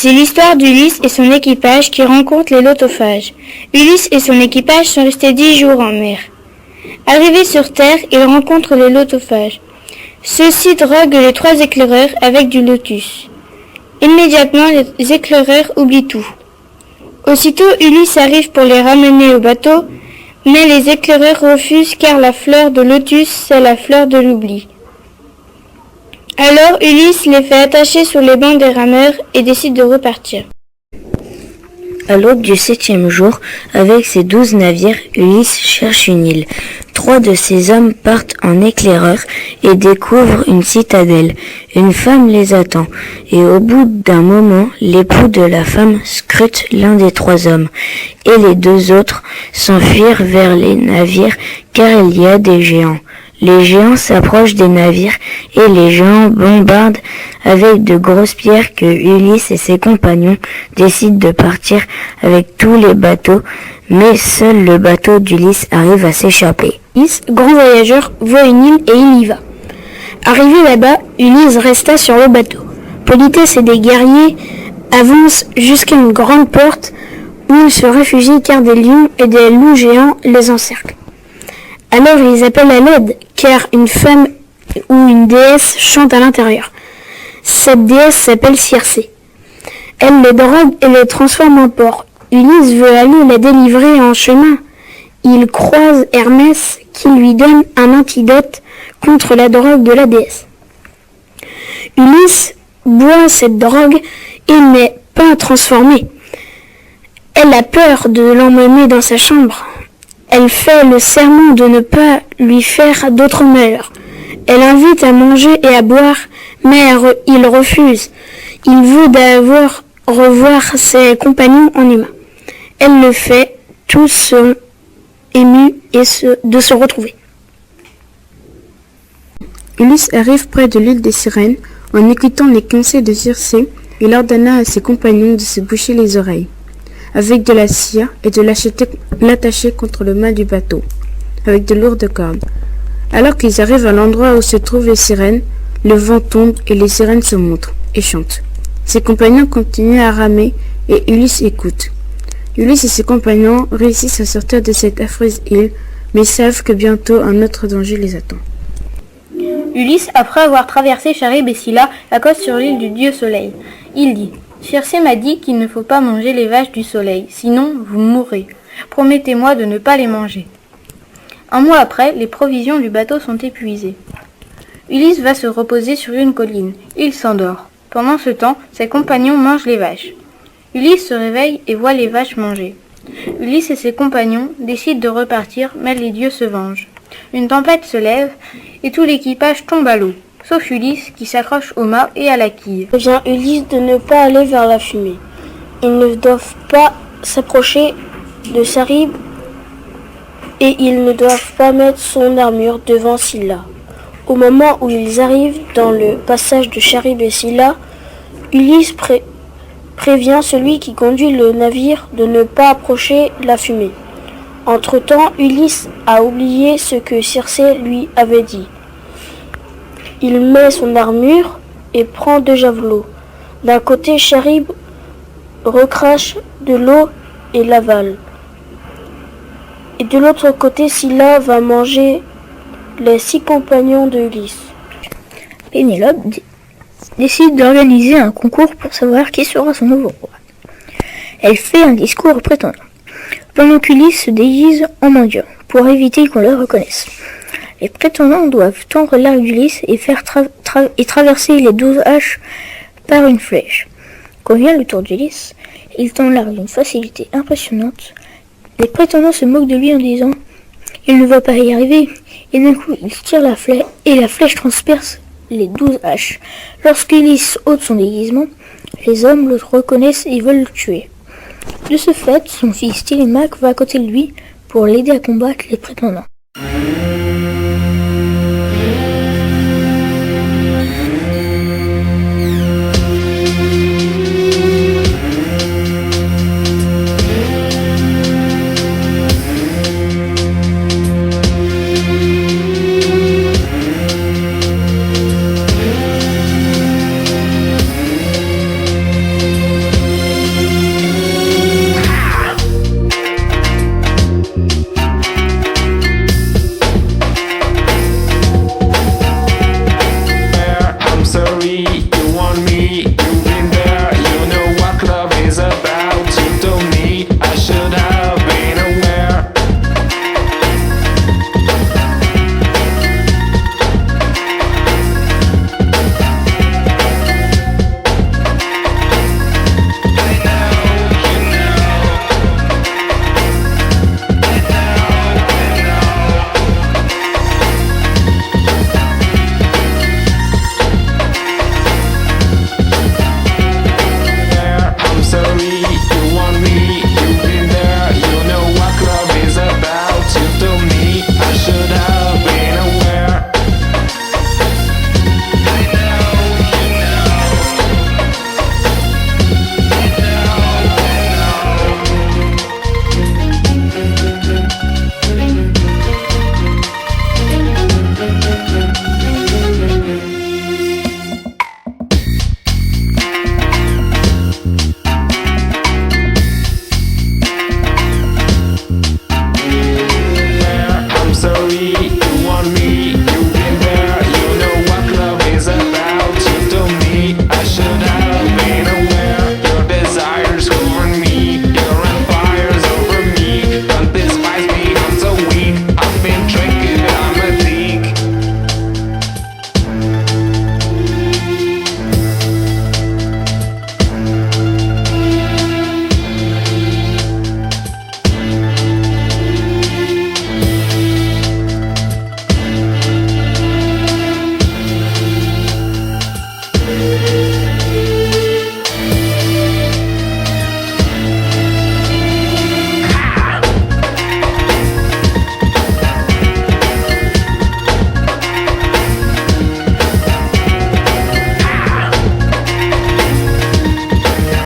C'est l'histoire d'Ulysse et son équipage qui rencontrent les lotophages. Ulysse et son équipage sont restés 10 jours en mer. Arrivés sur terre, ils rencontrent les lotophages. Ceux-ci droguent les 3 éclaireurs avec du lotus. Immédiatement, les éclaireurs oublient tout. Aussitôt, Ulysse arrive pour les ramener au bateau, mais les éclaireurs refusent car la fleur de lotus, c'est la fleur de l'oubli. Alors Ulysse les fait attacher sur les bancs des rameurs et décide de repartir. À l'aube du 7e jour, avec ses 12 navires, Ulysse cherche une île. 3 de ses hommes partent en éclaireur et découvrent une citadelle. Une femme les attend, et au bout d'un moment, l'époux de la femme scrute l'un des 3 hommes, et les 2 autres s'enfuirent vers les navires, car il y a des géants. Les géants s'approchent des navires et les géants bombardent avec de grosses pierres que Ulysse et ses compagnons décident de partir avec tous les bateaux, mais seul le bateau d'Ulysse arrive à s'échapper. Ulysse, grand voyageur, voit une île et il y va. Arrivé là-bas, Ulysse resta sur le bateau. Politesse et des guerriers avancent jusqu'à une grande porte où ils se réfugient car des lions et des loups géants les encerclent. Alors ils appellent à l'aide, car une femme ou une déesse chante à l'intérieur. Cette déesse s'appelle Circé. Elle les drogue et les transforme en porc. Ulysse veut aller la délivrer en chemin. Il croise Hermès qui lui donne un antidote contre la drogue de la déesse. Ulysse boit cette drogue et n'est pas transformé. Elle a peur de l'emmener dans sa chambre. Elle fait le serment de ne pas lui faire d'autres malheurs. Elle invite à manger et à boire, mais il refuse. Il veut revoir ses compagnons en humain. Elle le fait, tous sont émus de se retrouver. Ulysse arrive près de l'île des Sirènes. En écoutant les conseils de Circé, il ordonna à ses compagnons de se boucher les oreilles avec de la cire et de l'attacher contre le mât du bateau, avec de lourdes cordes. Alors qu'ils arrivent à l'endroit où se trouvent les sirènes, le vent tombe et les sirènes se montrent et chantent. Ses compagnons continuent à ramer et Ulysse écoute. Ulysse et ses compagnons réussissent à sortir de cette affreuse île, mais savent que bientôt un autre danger les attend. Ulysse, après avoir traversé Charybde et Scylla, accoste sur l'île du dieu Soleil. Il dit « Circé m'a dit qu'il ne faut pas manger les vaches du soleil, sinon vous mourrez. Promettez-moi de ne pas les manger. » Un mois après, les provisions du bateau sont épuisées. Ulysse va se reposer sur une colline. Il s'endort. Pendant ce temps, ses compagnons mangent les vaches. Ulysse se réveille et voit les vaches manger. Ulysse et ses compagnons décident de repartir, mais les dieux se vengent. Une tempête se lève et tout l'équipage tombe à l'eau, sauf Ulysse qui s'accroche au mât et à la quille. Il vient Ulysse de ne pas aller vers la fumée. Ils ne doivent pas s'approcher de Charybde et ils ne doivent pas mettre son armure devant Scylla. Au moment où ils arrivent dans le passage de Charybde et Scylla, Ulysse prévient celui qui conduit le navire de ne pas approcher la fumée. Entre-temps, Ulysse a oublié ce que Circé lui avait dit. Il met son armure et prend 2 javelots. D'un côté, Charybde recrache de l'eau et l'avale. Et de l'autre côté, Scylla va manger les 6 compagnons de Ulysse. Pénélope décide d'organiser un concours pour savoir qui sera son nouveau roi. Elle fait un discours aux prétendants, pendant qu'Ulysse se déguise en mendiant, pour éviter qu'on le reconnaisse. Les prétendants doivent tendre l'arc d'Ulysse et faire traverser les 12 haches par une flèche. Quand vient le tour d'Ulysse, il tend l'arc d'une facilité impressionnante. Les prétendants se moquent de lui en disant « Il ne va pas y arriver », et d'un coup il tire la flèche et la flèche transperce les 12 haches. Lorsqu'Ulysse ôte son déguisement, les hommes le reconnaissent et veulent le tuer. De ce fait, son fils Télémaque va à côté de lui pour l'aider à combattre les prétendants.